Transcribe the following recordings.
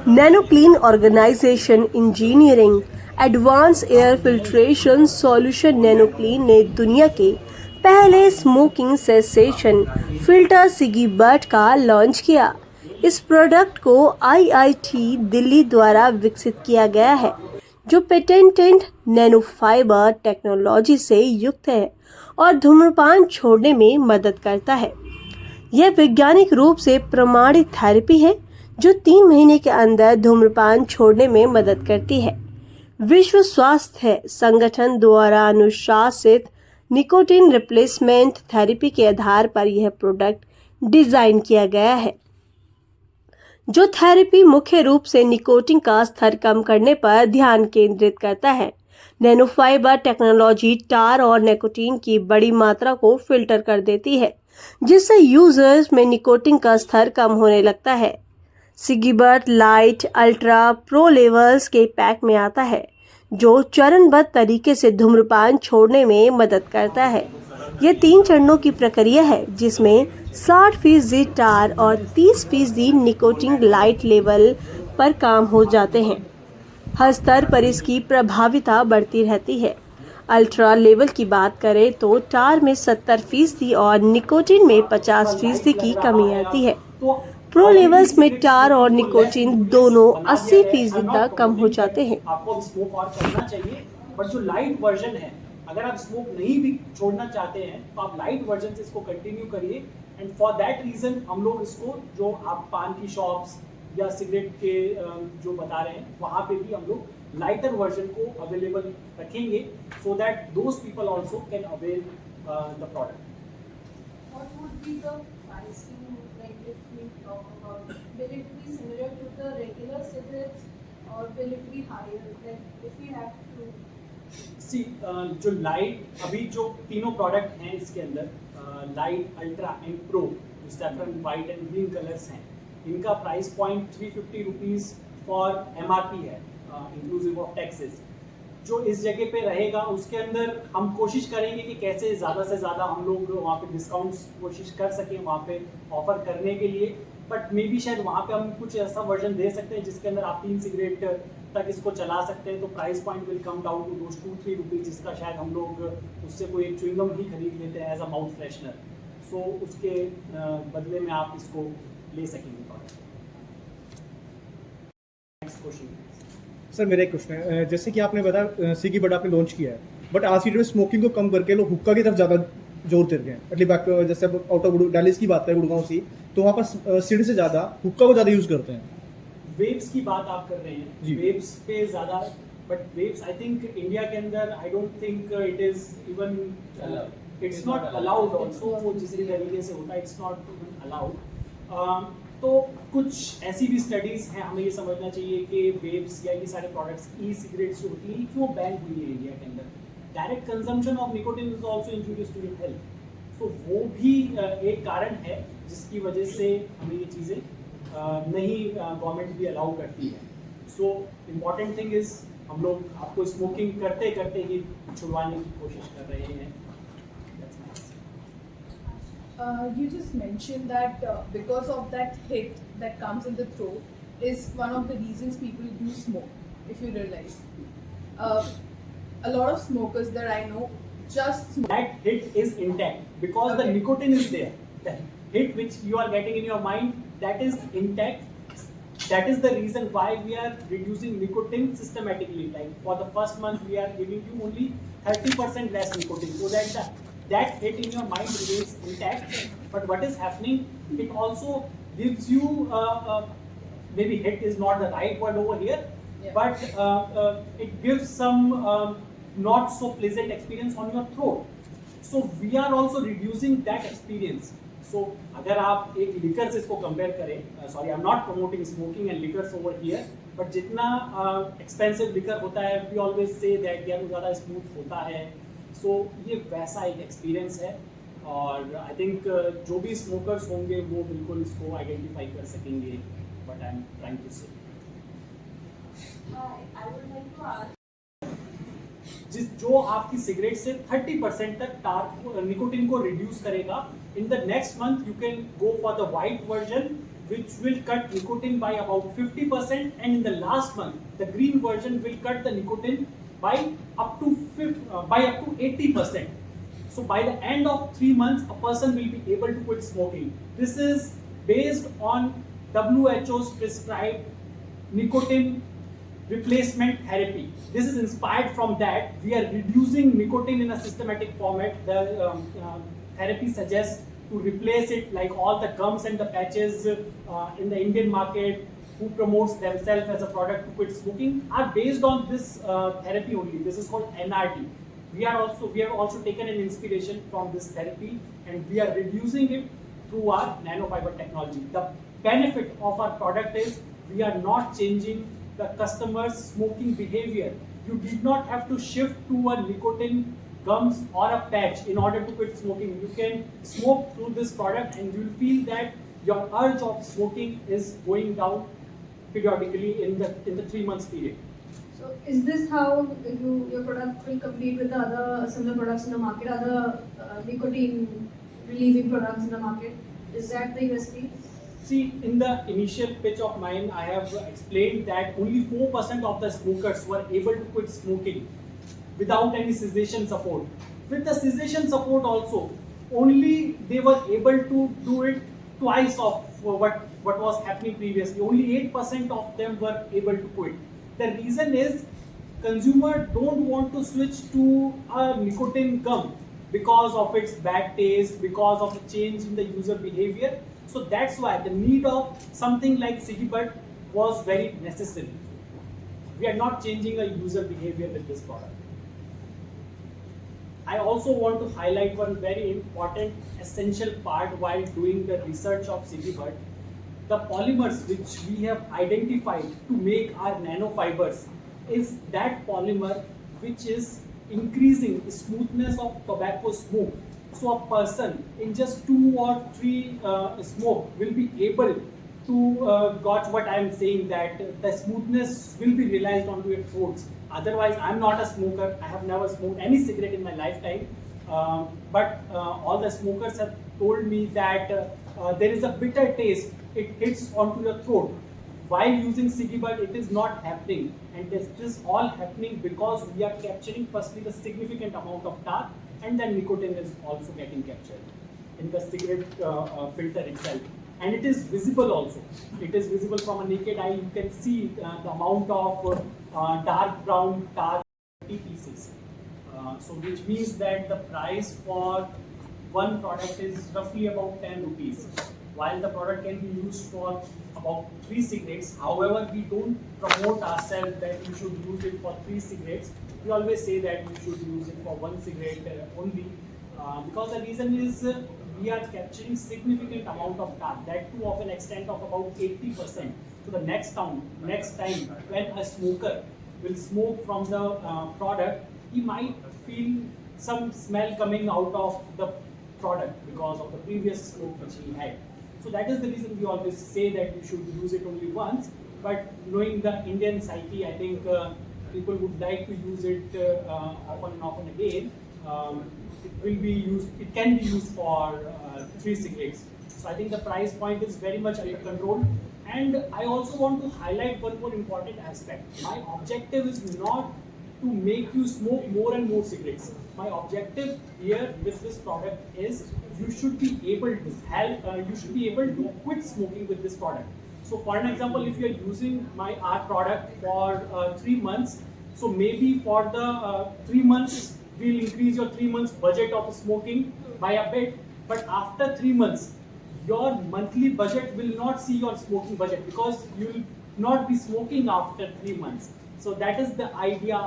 Nano clean organisation engineering advance air filtration solution nano clean ने दुनिया के पहले smoking cessation filter ciggy butt का लॉन्च किया। इस प्रोडक्ट को आईआईटी दिल्ली द्वारा विकसित किया गया है, जो पेटेंटेड नैनो फाइबर टेक्नोलॉजी से युक्त है और धूम्रपान छोड़ने में मदद करता है। यह वैज्ञानिक रूप से प्रमाणित थेरेपी है जो 3 महीने के अंदर धूम्रपान छोड़ने में मदद करती है। विश्व स्वास्थ्य संगठन द्वारा अनुशासित निकोटिन रिप्लेसमेंट थेरेपी के आधार पर यह प्रोडक्ट डिजाइन किया गया है, जो थेरेपी मुख्य रूप से निकोटिन का स्तर कम करने पर ध्यान केंद्रित करता है। नैनोफाइबर टेक्नोलॉजी टार और निकोटीन की बड़ी मात्रा को फिल्टर कर देती है, जिससे यूजर्स में निकोटिन का स्तर कम होने लगता है। सिगीबट लाइट अल्ट्रा प्रो लेवल्स के पैक में आता है, जो चरणबद्ध तरीके से धूम्रपान छोड़ने में मदद करता है। यह 3 चरणों की प्रक्रिया है, जिसमें 60% टार और 30% निकोटिन लाइट लेवल पर काम हो जाते हैं। हर स्तर पर इसकी प्रभाविता बढ़ती रहती है। अल्ट्रा लेवल की बात करें तो टार में 70% और निकोटिन में 50% की कमी आती है। प्रो लेवल्स में टार और निकोटिन दोनों 80% तक कम हो जाते हैं। आपको स्मोक और करना चाहिए, बट जो लाइट वर्जन है, अगर आप स्मोक नहीं भी छोड़ना चाहते हैं तो आप लाइट वर्जन से इसको कंटिन्यू करिए। एंड फॉर दैट रीजन हम लोग इसको, जो आप पान की शॉप्स या सिगरेट के जो बता रहे हैं, वहाँ पे भी हम लोग लाइटर वर्जन को अवेलेबल रखेंगे, so that those people also can avail the product. What would be the pricing, like if we talk about, will it be similar to the regular cigarettes or will it be higher? Like if we have to सी जो light, अभी जो तीनों product हैं इसके अंदर, light ultra and pro, saffron white and green colours हैं, इनका price point 350 rupees for MRP है, इंक्लूसिव ऑफ टैक्सेस। जो इस जगह पे रहेगा उसके अंदर हम कोशिश करेंगे कि कैसे ज़्यादा से ज़्यादा हम लोग वहाँ पे डिस्काउंट्स कोशिश कर सकें वहाँ पे ऑफर करने के लिए, बट मे बी शायद वहाँ पे हम कुछ ऐसा वर्जन दे सकते हैं जिसके अंदर आप 3 सिगरेट तक इसको चला सकते हैं, तो price point will come down to those 2-3 rupees, जिसका शायद हम लोग उससे कोई एक च्युइंगम ही खरीद लेते हैं एज अ माउथ फ्रेशनर। सो उसके बदले में आप इसको ले सकेंगे प्रोडक्ट। नेक्स्ट क्वेश्चन सर, मेरा एक क्वेश्चन है। जैसे कि आपने बताया सिगी बट आपने लॉन्च किया है, बट आज की डेट में स्मोकिंग को कम करके लोग हुक्का की तरफ ज़्यादा जोर देते हैं। एटलीस्ट जैसे अब आउट ऑफ दिल्ली की बात करें, गुड़गांव सी, तो वहाँ पर सिटी से ज़्यादा हुक्का को ज़्यादा यूज़ करते हैं। वेव्स की बात आप कर रहे हैं, वेव्स पे ज़्यादा, but waves I think India के अंदर I don't think it is even, it's not allowed also. वो जिस तरीके से होता है इट्स नॉट इवन अलाउड। तो कुछ ऐसी भी स्टडीज़ हैं, हमें ये समझना चाहिए कि वेव्स या ये सारे प्रोडक्ट्स, ई सिगरेट्स जो होती हैं, क्यों बैन हुई है इंडिया के अंदर। Direct consumption of nicotine is also injurious to your health. So वो भी एक कारण है जिसकी वजह से हमें ये चीज़ें नहीं गवर्नमेंट भी अलाउ करती है। सो इम्पॉर्टेंट थिंग इज हम लोग आपको स्मोकिंग करते करते ही छुड़वाने की कोशिश कर रहे हैं। You just mentioned that because of that hit that comes in the throat is one of the reasons people do smoke, if you realize. A lot of smokers that I know just smoke. That hit is intact because the nicotine is there. The hit which you are getting in your mind, that is intact. That is the reason why we are reducing nicotine systematically. Like for the first month, we are giving you only 30% less nicotine, so that that hit in your mind remains intact. But what is happening, it also gives you maybe hit is not the right word over here, but it gives some not so pleasant experience on your throat. So we are also reducing that experience. So अगर आप एक liquor से इसको compare करें, sorry I am not promoting smoking and liquors over here, but जितना expensive liquor होता है, we always say that यार वो ज़्यादा स्मूथ होता है। सो ये वैसा एक एक्सपीरियंस है, और आई थिंक जो भी स्मोकर्स होंगे वो बिल्कुल इसको आइडेंटिफाई कर सकेंगे, but I am trying to say जो आपकी सिगरेट से 30% तक निकोटिन को रिड्यूस करेगा। In the next month you can go for the white version which will cut nicotine by about 50%, and in the last month, the green version will cut the nicotine by up to 80%. So by the end of 3 months, a person will be able to quit smoking. This is based on WHO's prescribed nicotine replacement therapy. This is inspired from that. We are reducing nicotine in a systematic format. The therapy suggests to replace it like all the gums and the patches in the Indian market who promotes themselves as a product to quit smoking are based on this therapy only. This is called NRT. We have also taken an inspiration from this therapy, and we are reducing it through our nanofiber technology. The benefit of our product is we are not changing the customer's smoking behavior. You did not have to shift to a nicotine gums or a patch in order to quit smoking. You can smoke through this product and you will feel that your urge of smoking is going down periodically in the 3 months period. So is this how your product will compete with the other similar products in the market, other nicotine relieving products in the market? Is that the USP? See, in the initial pitch of mine, I have explained that only 4% of the smokers were able to quit smoking without any cessation support. With the cessation support also, only they were able to do it twice of what was happening previously. Only 8% of them were able to quit. The reason is consumer don't want to switch to a nicotine gum because of its bad taste, because of the change in the user behavior. So that's why the need of something like SiggyBud was very necessary. We are not changing a user behavior with this product. I also want to highlight one very important essential part while doing the research of SiggyBud. The polymers which we have identified to make our nanofibers is that polymer which is increasing the smoothness of tobacco smoke. So a person in just 2 or 3 smoke will be able to got what I am saying, that the smoothness will be realized onto your throats. Otherwise, I am not a smoker. I have never smoked any cigarette in my lifetime. But all the smokers have told me that there is a bitter taste. It hits onto your throat. While using SiggyBud, it is not happening, and this is all happening because we are capturing firstly the significant amount of tar, and then nicotine is also getting captured in the cigarette filter itself. And it is visible also. It is visible from a naked eye. You can see the amount of dark brown tar pieces. So which means that the price for one product is roughly about 10 rupees. While the product can be used for about 3 cigarettes. However, we don't promote ourselves that you should use it for 3 cigarettes. We always say that you should use it for 1 cigarette only, because the reason is we are capturing significant amount of tar, that too of an extent of about 80%. So the next time when a smoker will smoke from the product, he might feel some smell coming out of the product because of the previous smoke which he had. So that is the reason we always say that you should use it only once. But knowing the Indian psyche, I think people would like to use it often and often again. It can be used for 3 cigarettes. So I think the price point is very much under control. And I also want to highlight one more important aspect. My objective is not to make you smoke more and more cigarettes. My objective here with this product is you should be able to quit smoking with this product. So for an example, if you are using our product for 3 months, so maybe for the 3 months, we'll increase your 3 months budget of smoking by a bit. But after 3 months, your monthly budget will not see your smoking budget because you will not be smoking after 3 months. So that is the idea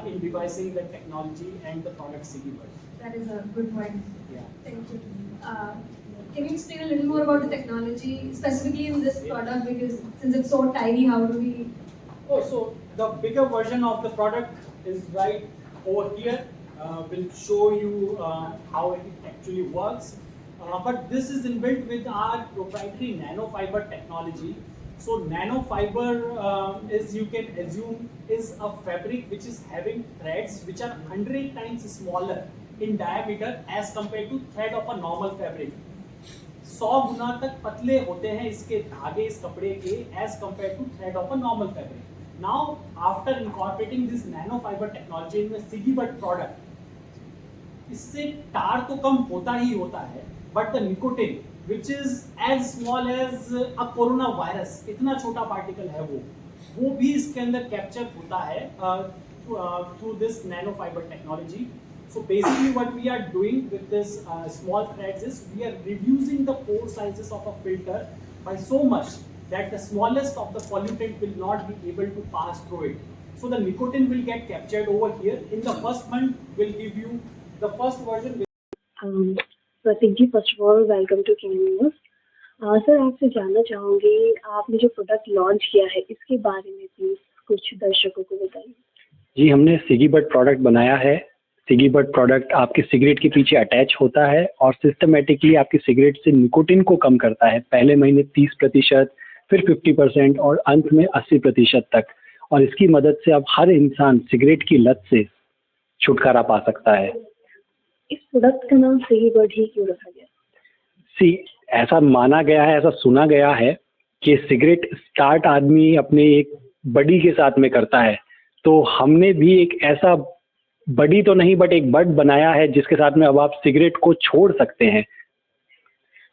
in devising the technology and the product SiggyBud. That is a good point. Yeah. Thank you. Can you explain a little more about the technology, specifically in this product, because since it's so tiny, how do we... Oh, so the bigger version of the product is right over here. We'll show you how it actually works. But this is inbuilt with our proprietary nanofiber technology. So nanofiber is, you can assume, is a fabric which is having threads which are 100 times smaller in diameter as compared to thread of a normal fabric. 100 गुना तक पतले होते हैं इसके धागे इस कपड़े के as compare to thread of a normal fabric. Now after incorporating this nano fibre technology in सिगीबट प्रोडक्ट, इससे टार तो कम होता ही होता है, but the nicotine which is as small as a coronavirus, इतना छोटा पार्टिकल है वो भी इसके अंदर कैप्चर होता है through this nano fibre technology. So basically what we are doing with this small threads is we are reducing the pore sizes of a filter by so much that the smallest of the pollutant will not be able to pass through it. So the nicotine will get captured over here. In the first month we'll give you the first version. Pratik ji, first of all welcome to Ken News. Sir, आपसे जानना चाहूँगी, आपने जो product launch किया है इसके बारे में प्लीज़ कुछ दर्शकों को बताइए। जी, हमने सिगीबट प्रोडक्ट बनाया है। सिगीबट प्रोडक्ट आपके सिगरेट के पीछे अटैच होता है और सिस्टमेटिकली आपकी सिगरेट से निकोटिन को कम करता है। पहले महीने 30%, फिर 50% और अंत में 80% तक। और इसकी मदद से अब हर इंसान सिगरेट की लत से छुटकारा पा सकता है। इस प्रोडक्ट का नाम सिगीबट ही क्यों रखा गया? ऐसा माना गया है, ऐसा सुना गया है कि सिगरेट स्टार्ट आदमी अपने एक बडी के साथ में करता है, तो हमने भी एक ऐसा बडी तो नहीं बट एक बड बनाया है जिसके साथ में अब आप सिगरेट को छोड़ सकते हैं।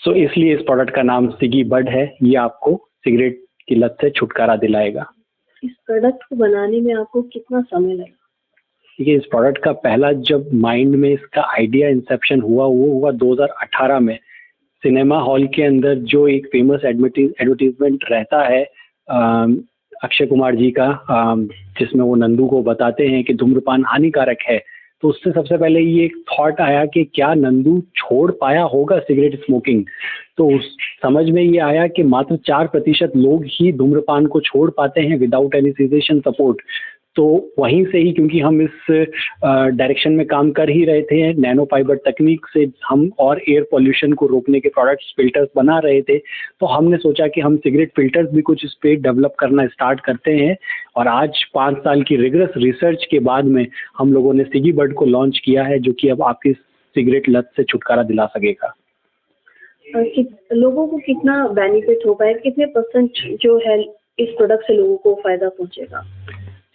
सो इसलिए इस प्रोडक्ट का नाम सिगी बड है। ये आपको सिगरेट की लत से छुटकारा दिलाएगा। इस प्रोडक्ट को बनाने में आपको कितना समय लगा? देखिए, इस प्रोडक्ट का पहला जब माइंड में इसका आइडिया इंसेप्शन हुआ वो हुआ 2018 में। सिनेमा हॉल के अंदर जो एक फेमस एडवर्टीजमेंट रहता है अक्षय कुमार जी का, जिसमें वो नंदू को बताते हैं कि धूम्रपान हानिकारक है, तो उससे सबसे पहले ये एक थॉट आया कि क्या नंदू छोड़ पाया होगा सिगरेट स्मोकिंग। तो उस समझ में ये आया कि मात्र 4% लोग ही धूम्रपान को छोड़ पाते हैं विदाउट एनी सीजेशन सपोर्ट। तो वहीं से ही, क्योंकि हम इस डायरेक्शन में काम कर ही रहे थे, नैनो फाइबर तकनीक से हम और एयर पोल्यूशन को रोकने के प्रोडक्ट्स, फिल्टर्स बना रहे थे, तो हमने सोचा कि हम सिगरेट फिल्टर्स भी कुछ इस पे डेवलप करना स्टार्ट करते हैं। और आज 5 साल की रिगरस रिसर्च के बाद में हम लोगों ने सिगीबट को लॉन्च किया है, जो कि अब आपकी सिगरेट लत से छुटकारा दिला सकेगा। लोगों को कितना बेनिफिट होगा, कितने % जो है इस प्रोडक्ट से लोगों को फायदा पहुंचेगा?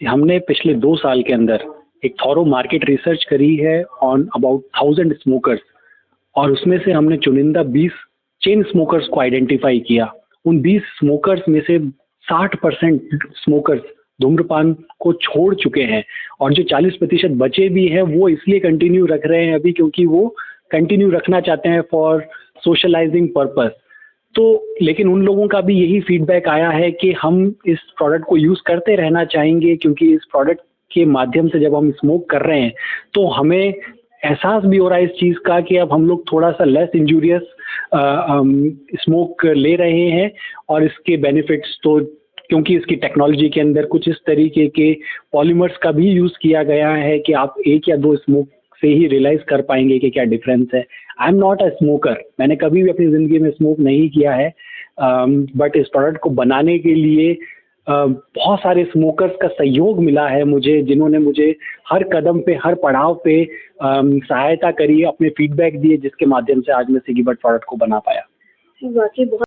हमने पिछले 2 साल के अंदर एक थॉरो मार्केट रिसर्च करी है ऑन अबाउट 1000 स्मोकर्स, और उसमें से हमने चुनिंदा 20 चेन स्मोकर्स को आइडेंटिफाई किया। उन 20 स्मोकर्स में से 60% स्मोकर्स धूम्रपान को छोड़ चुके हैं, और जो 40% बचे भी हैं वो इसलिए कंटिन्यू रख रहे हैं अभी, क्योंकि वो कंटिन्यू रखना चाहते हैं फॉर सोशलाइजिंग पर्पस। तो लेकिन उन लोगों का भी यही फीडबैक आया है कि हम इस प्रोडक्ट को यूज़ करते रहना चाहेंगे, क्योंकि इस प्रोडक्ट के माध्यम से जब हम स्मोक कर रहे हैं तो हमें एहसास भी हो रहा है इस चीज़ का कि अब हम लोग थोड़ा सा लेस इंजूरियस स्मोक ले रहे हैं। और इसके बेनिफिट्स तो, क्योंकि इसकी टेक्नोलॉजी के अंदर कुछ इस तरीके के पॉलीमर्स का भी यूज़ किया गया है कि आप 1 या 2 स्मोक से ही रियलाइज़ कर पाएंगे कि क्या डिफरेंस है। I am not a smoker, मैंने कभी भी अपनी ज़िंदगी में स्मोक नहीं किया है, बट इस प्रोडक्ट को बनाने के लिए बहुत सारे स्मोकर्स का सहयोग मिला है मुझे, जिन्होंने मुझे हर कदम पे, हर पड़ाव पे सहायता करी, अपने फीडबैक दिए, जिसके माध्यम से आज मैं सिगीबट प्रोडक्ट को बना पाया। वाकई बहुत